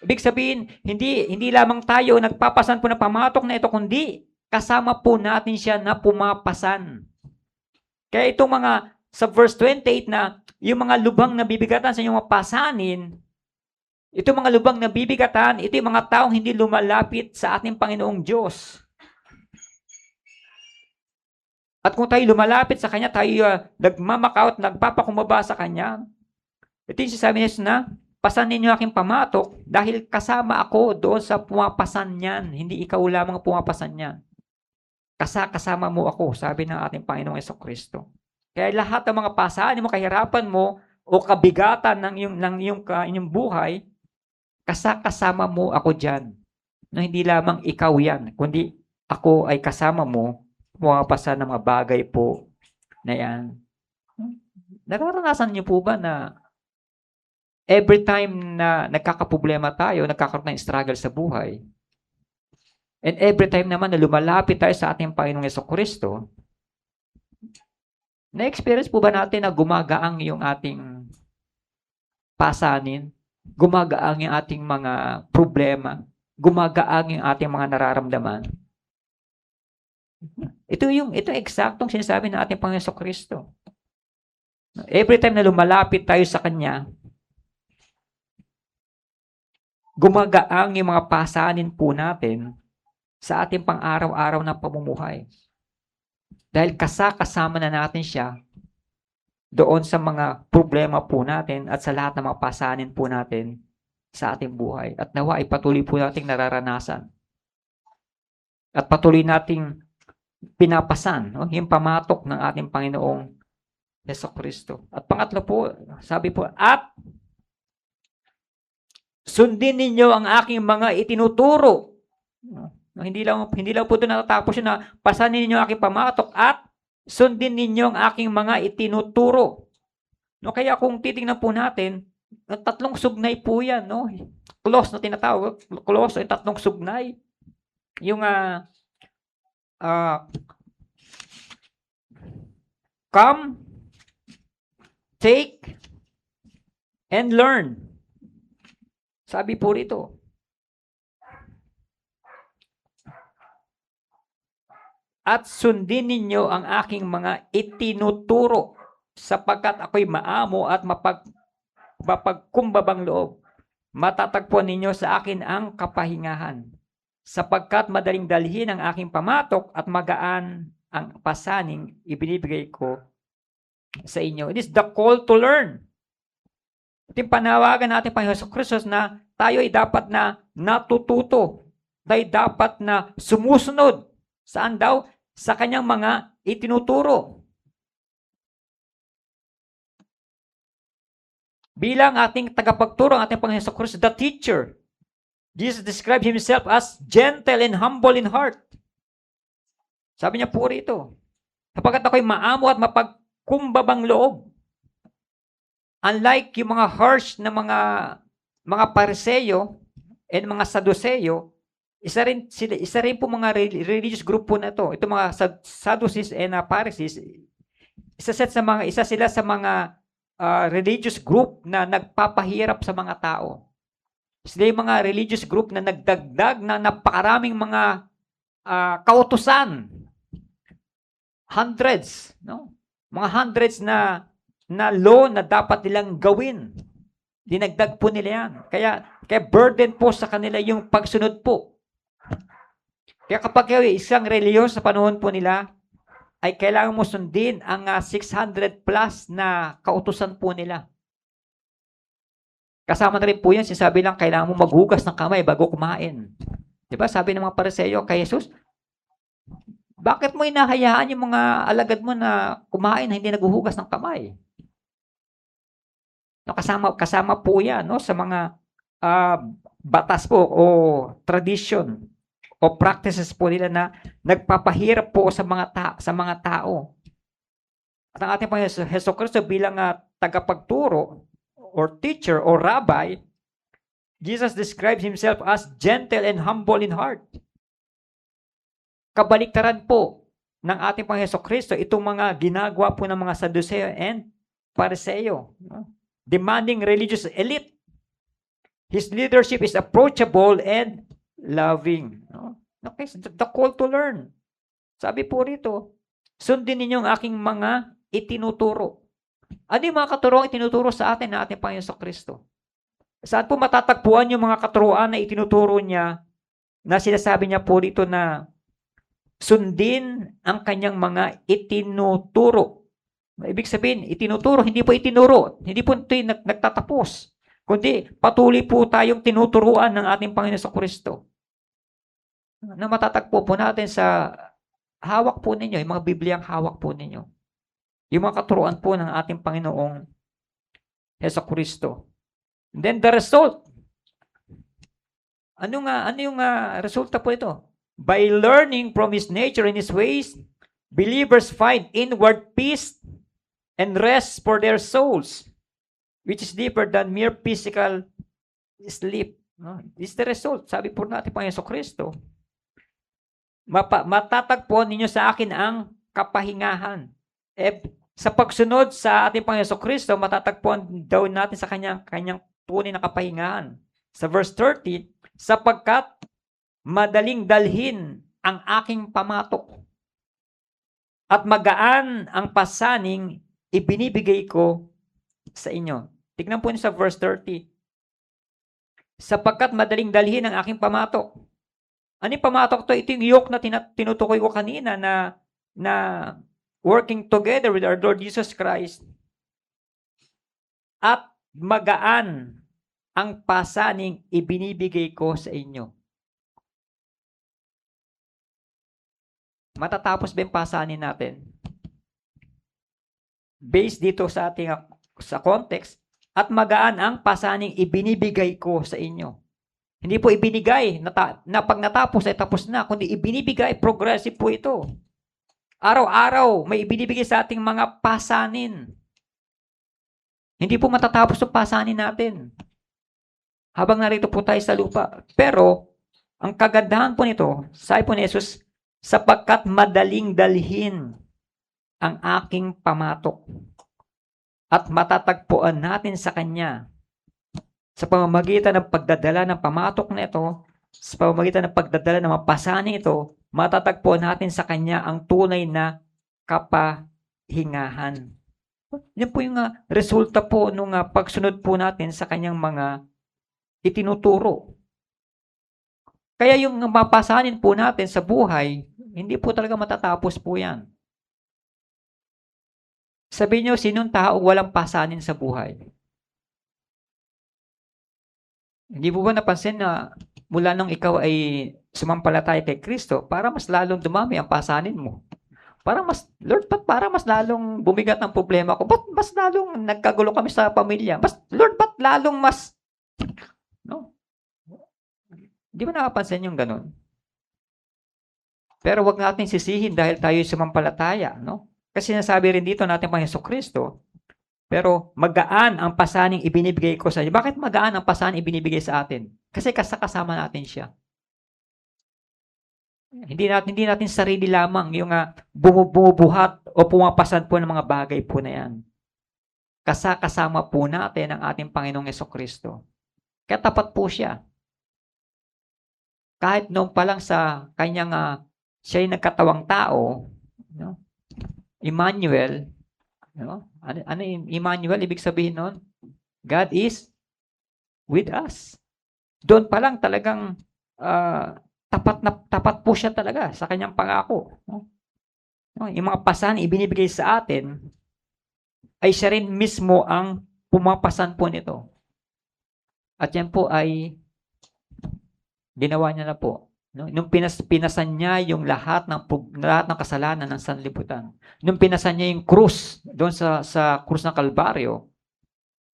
Ibig sabihin, hindi lamang tayo nagpapasan po ng pamatok na ito, kundi kasama po natin siya na pumapasan. Kaya itong sa verse 28 na, yung mga lubhang nabibigatan sa inyong mga pasanin, itong mga lubhang nabibigatan, ito yung mga taong hindi lumalapit sa ating Panginoong Diyos. At kung tayo lumalapit sa Kanya, tayo nagmamakaw at nagpapakumbaba sa Kanya, ito yung sasabi niya na, pasanin niyo aking pamatok dahil kasama ako doon sa pumapasan niyan. Hindi ikaw lamang pumapasan niyan. Kasama mo ako, sabi ng ating Panginoong Jesucristo. Kaya lahat ng mga pasanin mo, kahirapan mo, o kabigatan ng inyong buhay, kasama mo ako dyan. Na hindi lamang ikaw yan, kundi ako ay kasama mo, pumapasan ng mga bagay po na yan. Nararanasan niyo po ba na every time na nagkakaproblema tayo, nagkakaroon ng struggle sa buhay, and every time naman na lumalapit tayo sa ating Panginoong Jesucristo, na-experience po ba natin na gumagaang yung ating pasanin, gumagaang yung ating mga problema, gumagaang yung ating mga nararamdaman? Ito eksaktong sinasabi ng ating Panginoong Jesucristo. Every time na lumalapit tayo sa Kanya, gumagaang yung mga pasanin po natin sa ating pang-araw-araw na pamumuhay. Dahil kasama na natin siya doon sa mga problema po natin at sa lahat ng mga pasanin po natin sa ating buhay. At nawa ay patuloy po nating nararanasan. At patuloy nating pinapasan yung pamatok ng ating Panginoong Jesucristo. At pangatlo po, sabi po, at sundin ninyo ang aking mga itinuturo. Hindi lang po doon natatapos yun na pasanin ninyo ang aking pamatok at sundin ninyo ang aking mga itinuturo. No, kaya kung titingnan po natin, tatlong sugnay po yan. No? Clause na tinatawag. Clause ay tatlong sugnay. Yung come, take, and learn. Sabi po rito, at sundin ninyo ang aking mga itinuturo sapagkat ako'y maamo at mapagkumbabang loob. Matatagpuan ninyo sa akin ang kapahingahan sapagkat madaling dalhin ang aking pamatok at magaan ang pasaning ibinibigay ko sa inyo. It is the call to learn. At yung panawagan natin Panginoon Jesucristo na tayo ay dapat na natututo. Tayo dapat na sumusunod. Saan daw? Sa kanyang mga itinuturo. Bilang ating tagapagturo, ang ating Panginoon Jesucristo, the teacher. Jesus described himself as gentle and humble in heart. Sabi niya po rito, sapagkat ako'y maamo at mapagkumbabang loob. Unlike yung mga harsh na mga Pariseyo and mga Saduceyo, isa rin po mga religious group po na to. Ito mga Sadducees and Pharisees, isa sila sa mga religious group na nagpapahirap sa mga tao. Sila yung mga religious group na nagdagdag na napakaraming mga kautusan. Hundreds, no? Mga hundreds na law na dapat nilang gawin. Dinagdag po nila yan. Kaya burden po sa kanila yung pagsunod po. Kaya kapag kayo isang reliyon sa panahon po nila, ay kailangan mo sundin ang 600 plus na kautusan po nila. Kasama na rin po yan, sinasabi lang, kailangan mo maghugas ng kamay bago kumain. Diba? Sabi ng mga Pariseo kay Jesus, bakit mo inahayaan yung mga alagad mo na kumain na hindi naghuhugas ng kamay? No, kasama po yan, no, sa mga batas po o tradition o practices po nila na nagpapahirap po sa mga tao. At ang ating Panginoon Hesukristo bilang tagapagturo or teacher or rabbi, Jesus describes himself as gentle and humble in heart. Kabaliktaran po ng ating Panginoon Hesukristo itong mga ginagawa po ng mga Saduseo and Pariseo. Demanding religious elite. His leadership is approachable and loving. Okay, the call to learn. Sabi po rito, sundin ninyo ang aking mga itinuturo. Ano yung mga katuruan itinuturo sa atin na ating Panginoon Hesukristo? Saan po matatagpuan yung mga katuruan na itinuturo niya na sinasabi niya po rito na sundin ang kanyang mga itinuturo? Ibig sabihin, itinuturo, hindi po itinuro. Hindi po ito nagtatapos. Kundi patuloy po tayong tinuturuan ng ating Panginoon Hesukristo. Na matatagpo po natin sa hawak po ninyo, yung mga Bibliang hawak po ninyo. Yung mga katuruan po ng ating Panginoong Hesukristo. And then the result. Ano yung resulta po ito? By learning from His nature and His ways, believers find inward peace and rest for their souls, which is deeper than mere physical sleep. This is the result. Sabi po natin Panginoon Hesukristo, matatagpuan ninyo sa akin ang kapahingahan. Sa pagsunod sa ating Panginoon Hesukristo, matatagpuan daw natin sa kanyang tunay na kapahingahan. Sa verse 30, sapagkat madaling dalhin ang aking pamatok at magaan ang pasaning ibinibigay ko sa inyo. Tignan po niyo sa verse 30. Sapagkat madaling dalhin ang aking pamatok. Ano yung pamatok to? Ito yung yoke na tinutukoy ko kanina na working together with our Lord Jesus Christ. At magaan ang pasaning ibinibigay ko sa inyo. Matatapos ba yung pasanin natin? Based dito sa ating sa context, at magaan ang pasaning ibinibigay ko sa inyo. Hindi po ibinigay na pag natapos ay tapos na, kundi ibinibigay, progressive po ito. Araw-araw may ibinibigay sa ating mga pasanin. Hindi po matatapos ang pasanin natin habang narito po tayo sa lupa. Pero ang kagandahan po nito, sabi po ni Jesus, sapagkat madaling dalhin ang aking pamatok at matatagpuan natin sa Kanya sa pamamagitan ng pagdadala ng pamatok na ito, sa pamamagitan ng pagdadala ng mga pasaning ito, matatagpuan natin sa Kanya ang tunay na kapahingahan. Yan po yung resulta po nung pagsunod po natin sa Kanyang mga itinuturo. Kaya yung mapasanin po natin sa buhay, hindi po talaga matatapos po yan. Sabihin nyo, sinong tao walang pasanin sa buhay? Hindi po ba napansin na mula nung ikaw ay sumampalataya kay Kristo, para mas lalong dumami ang pasanin mo? Lord, para mas lalong bumigat ang problema ko? Ba't mas lalong nagkagulo kami sa pamilya? Lord, ba't lalong mas... No? Di ba nakapansin yung ganun? Pero wag natin sisihin dahil tayo sumampalataya, no? Kasi nasabi rin dito natin Panginoon Hesukristo, pero magaan ang pasaning ibinibigay ko sa inyo. Bakit magaan ang pasaning ibinibigay sa atin? Kasi kasama natin siya. Hindi natin sarili lamang yung bumubuhat o pumapasan po ng mga bagay po na yan. Kasama po natin ang ating Panginoong Jesucristo. Kaya tapat po siya. Kahit noon pa lang sa kanyang siya yung nagkatawang tao, no? Emmanuel, no? Ano yung Emmanuel? Ibig sabihin nun, God is with us. Doon pa lang talagang tapat po siya talaga sa kanyang pangako. No? Yung mga pasan ibinibigay sa atin, ay siya rin mismo ang pumapasan po nito. At yan po ay ginawa niya na po. No? Nung pinasan niya yung lahat ng kasalanan ng sanlibutan. Nung pinasan niya yung krus, doon sa krus ng Kalbaryo,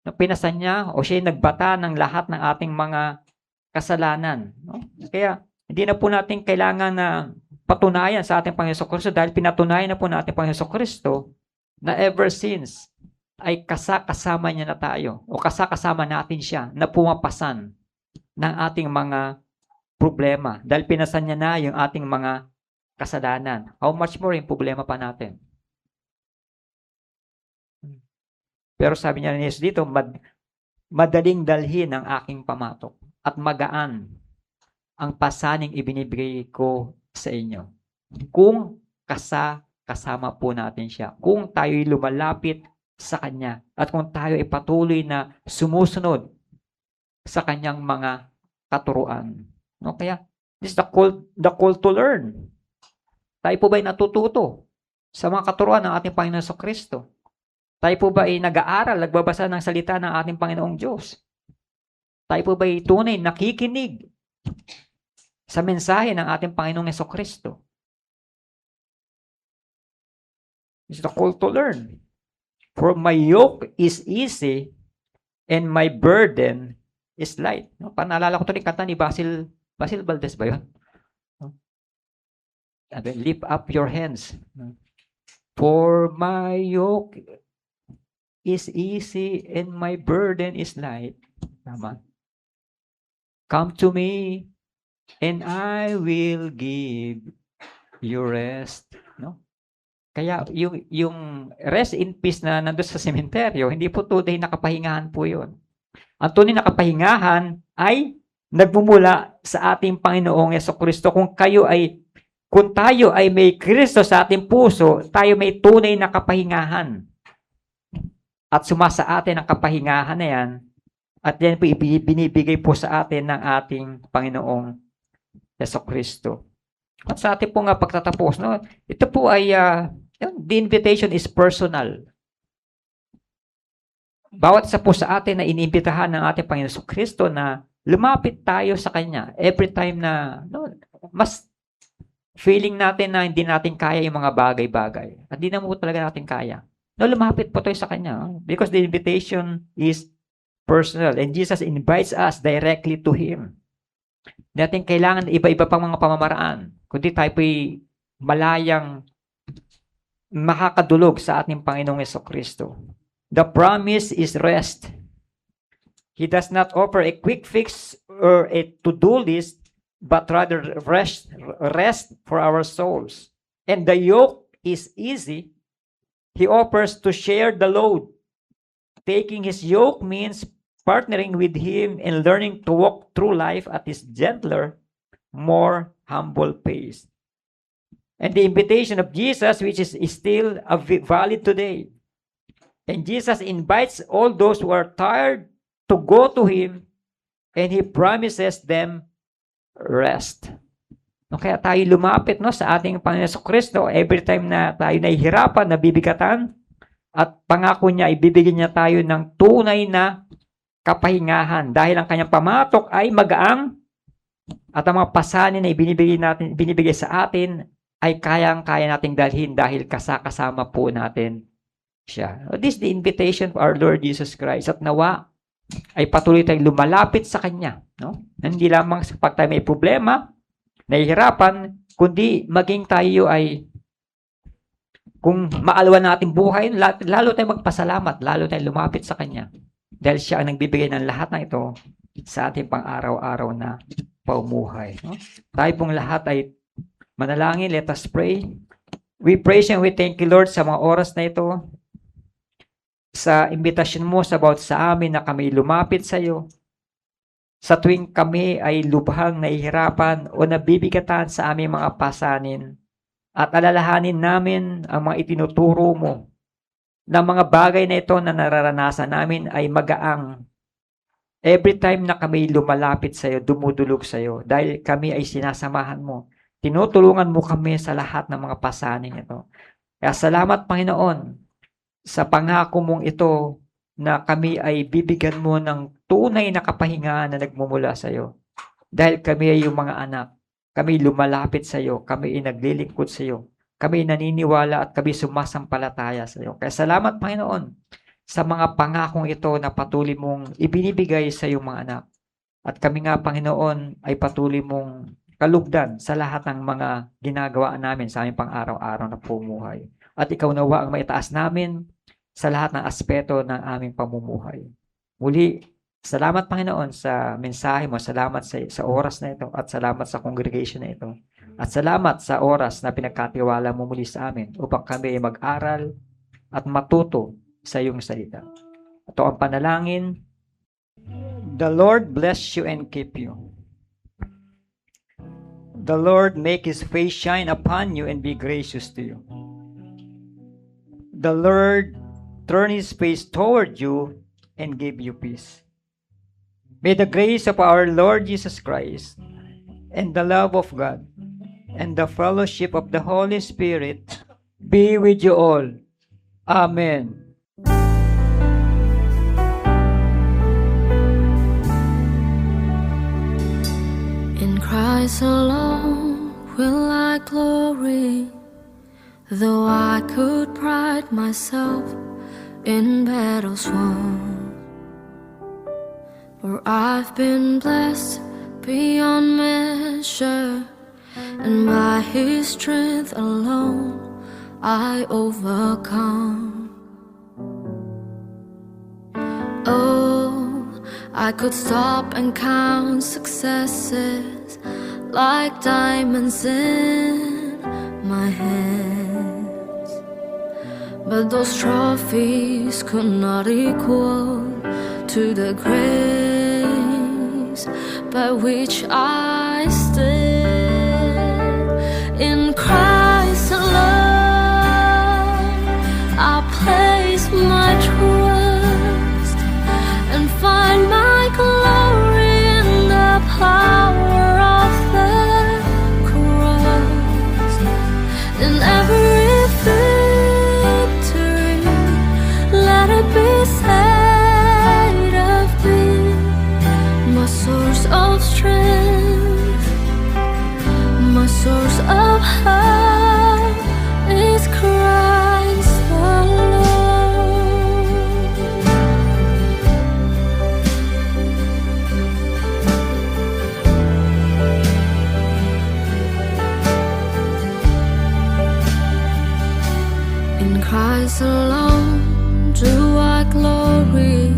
nung pinasan niya, o siya yung nagbata ng lahat ng ating mga kasalanan. No? Kaya, hindi na po natin kailangan na patunayan sa ating Panginoon Kristo dahil pinatunayan na po natin Panginoon Kristo na ever since ay kasama niya na tayo o kasama natin siya na pumapasan ng ating mga problema dahil pinasan niya na yung ating mga kasalanan. How much more yung problema pa natin? Pero sabi niya dito, madaling dalhin ang aking pamatok at magaan ang pasaning ibinibigay ko sa inyo. Kung kasama po natin siya. Kung tayo'y lumalapit sa Kanya. At kung tayo ay patuloy na sumusunod sa Kanyang mga katuruan. No? Kaya, this is the call to learn. Tayo po ba ay natututo sa mga katuruan ng ating Panginoon sa Kristo? Tayo po ba ay nag-aaral, nagbabasa ng salita ng ating Panginoong Diyos? Tayo po ba ay tunay nakikinig sa mensahe ng ating Panginoong Jesucristo? It's the call to learn. For my yoke is easy and my burden is light. No? Panaalala ko ito rin kanta ni Basil Valdez ba yun? No? Lift up your hands. No? For my yoke is easy and my burden is light. Tama. Come to me and I will give you rest. No? Kaya yung rest in peace na nandun sa sementeryo, hindi po tunay nakapahingahan po yun. Ang tunay na kapahingahan ay nagmumula sa ating Panginoong Jesucristo. Kung tayo ay may Kristo sa ating puso, tayo may tunay na kapahingahan. At sumasa atin ang kapahingahan na yan, at yan po binibigay po sa atin ng ating Panginoong Jesucristo. At sa ating po pagtatapos, no, ito po ay, the invitation is personal. Bawat isa po sa atin na iniimbitahan ng ating Panginoon Jesucristo na lumapit tayo sa Kanya every time na mas feeling natin na hindi natin kaya yung mga bagay-bagay. At hindi na po talaga natin kaya. Lumapit po tayo sa Kanya because the invitation is personal and Jesus invites us directly to Him. Hindi natin kailangan iba-iba pang mga pamamaraan kundi tayo po'y malayang makakadulog sa ating Panginoong Jesucristo. The promise is rest. He does not offer a quick fix or a to-do list, but rather rest for our souls. And the yoke is easy. He offers to share the load. Taking His yoke means partnering with Him and learning to walk through life at His gentler, more humble pace. And the invitation of Jesus, which is still valid today. And Jesus invites all those who are tired to go to Him, and He promises them rest. Kaya tayo lumapit sa ating Panginoon Jesucristo every time na tayo nahihirapan, nabibigatan, at pangako niya, ibibigyan niya tayo ng tunay na kapahingahan dahil ang kanyang pamatok ay magaang at ang mga pasanin na binibigay sa atin ay kayang-kaya nating dalhin dahil kasama po natin siya. This is the invitation of our Lord Jesus Christ at nawa ay patuloy tayong lumalapit sa Kanya. No? Hindi lamang pag tayo may problema, nahihirapan, kundi maging tayo ay kung maalwan natin buhay, lalo tayong magpasalamat, lalo tayong lumapit sa Kanya. Dahil siya ang nagbibigay ng lahat ng ito sa ating pang-araw-araw na paumuhay. No? Tayo pong lahat ay Manalangin, let us pray. We praise and we thank you, Lord, sa mga oras na ito. Sa imbitasyon mo sa bawat sa amin na kami lumapit sa iyo. Sa tuwing kami ay lubhang nahihirapan o nabibigatan sa aming mga pasanin. At alalahanin namin ang mga itinuturo mo na mga bagay na ito na nararanasan namin ay magaang. Every time na kami lumalapit sa iyo, dumudulog sa iyo dahil kami ay sinasamahan mo. Tinutulungan mo kami sa lahat ng mga pasanin ito. Kaya salamat, Panginoon, sa pangako mong ito na kami ay bibigyan mo ng tunay na kapahingahan na nagmumula sa iyo. Dahil kami ay yung mga anak. Kami lumalapit sa iyo. Kami ay naglilingkod sa iyo. Kami naniniwala at kami sumasampalataya sa iyo. Kaya salamat, Panginoon, sa mga pangakong ito na patuloy mong ibinibigay sa iyong mga anak. At kami nga, Panginoon, ay patuloy mong kalugdan sa lahat ng mga ginagawa namin sa aming pang-araw-araw na pumuhay. At ikaw nawa ang maitaas namin sa lahat ng aspeto ng aming pamumuhay. Muli, salamat, Panginoon, sa mensahe mo. Salamat sa oras na ito at salamat sa congregation na ito. At salamat sa oras na pinagkatiwala mo muli sa amin upang kami ay mag-aral at matuto sa iyong salita. Ito ang panalangin. The Lord bless you and keep you. The Lord make His face shine upon you and be gracious to you. The Lord turn His face toward you and give you peace. May the grace of our Lord Jesus Christ and the love of God and the fellowship of the Holy Spirit be with you all. Amen. In Christ alone will I glory, though I could pride myself in battles won. For I've been blessed beyond measure, and by His strength alone I overcome. Oh, I could stop and count successes like diamonds in my hands, but those trophies could not equal to the grace by which I stand. In Christ alone I place my trust and find my glory in the power of the cross. In every victory, let it be said of me, my source of strength, my source of hope is Christ alone. In Christ alone do I glory,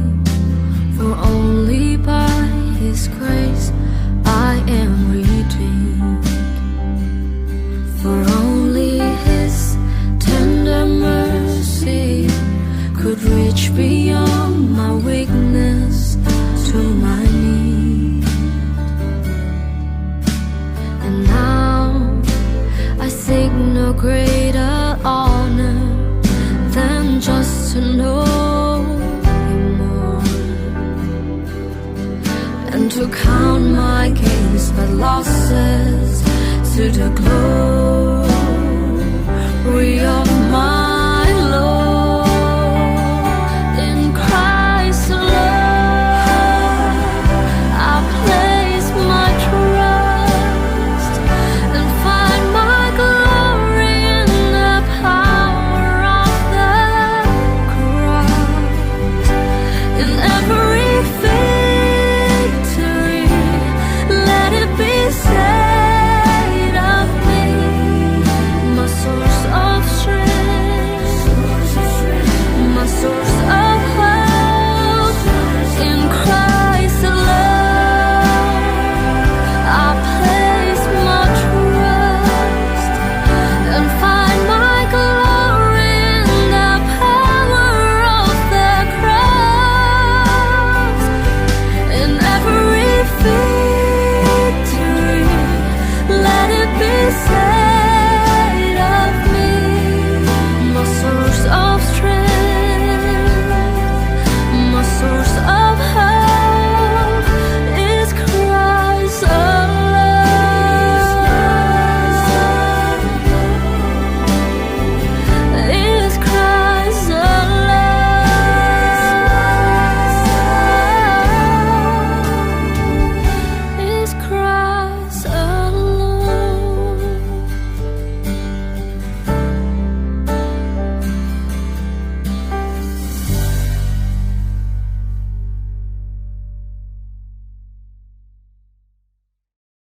for only by His grace I am redeemed. For only His tender mercy could reach beyond my weakness to my need. And now I seek no greater honor than just to know Him more, and to count my gains but losses to the glory